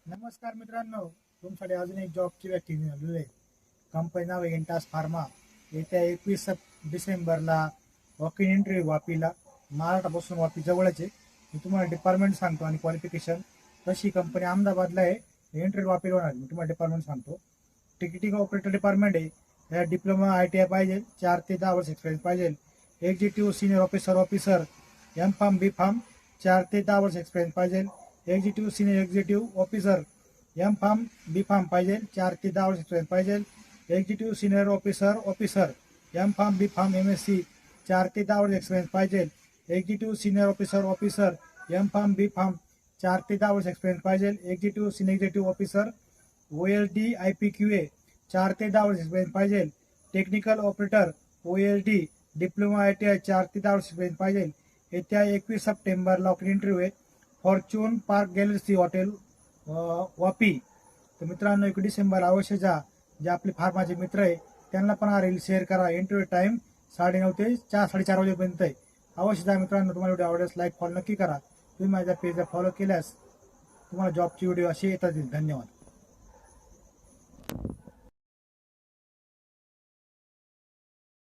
नमस्कार मित्रांनो, तुमच्यासाठी अजून एक जॉबची वॅकन्सी आलेली आहे. कंपनी नाव आहे इंटास फार्मा. येत्या 21 डिसेंबरला वॉक इन इंटरव्ह्यू वापीला, महाराष्ट्रापासून वापी जवळच आहे. मी तुम्हाला डिपार्टमेंट सांगतो आणि क्वालिफिकेशन. तशी कंपनी अहमदाबादला आहे. इंटरव्ह्यू वापीला होणार. मी तुम्हाला डिपार्टमेंट सांगतो. टिकिटिंग ऑपरेटर डिपार्टमेंट आहे. त्यात डिप्लोमा ITI पाहिजे, 4 ते 10 वर्ष एक्सपिरियन्स पाहिजे. Executive senior officer M pharm B pharm 4 ते 10 वर्ष एक्सपिरियन्स पाहिजे. Executive senior executive officer M pharm B pharm पाहिजे, 4 ते 10 वर्ष एक्सपिरियन्स पाहिजे. Executive senior officer M pharm B pharm MSc 4 ते 10 वर्ष एक्सपिरियन्स पाहिजे. Executive senior officer M pharm B pharm 4 ते 10 वर्ष एक्सपिरियन्स पाहिजे. Executive senior executive officer OLD IPQA 4 ते 10 वर्ष एक्सपिरियन्स पाहिजे. Technical operator OLD diploma ITI 4 ते 10 वर्ष एक्सपिरियन्स पाहिजे. येत्या 21 सप्टेंबरला इंटरव्ह्यू आहे. Fortune park gallery hotel Vapi. तर मित्रांनो, 21 डिसेंबर अवश्य जा. जे आपले फार्माचे मित्र आहे त्यांना पण हा रील शेअर करा. इंटरव्ह्यू टाइम 9:30 ते 4-4:30 वाजेपर्यंत आहे. अवश्य जा मित्रांनो. तुम्हाला व्हिडिओ आवडल्यास लाईक फॉलो नक्की करा. तुम्ही माझ्या पेजला फॉलो केल्यास तुम्हाला जॉबची व्हिडिओ अशी येतात. धन्यवाद.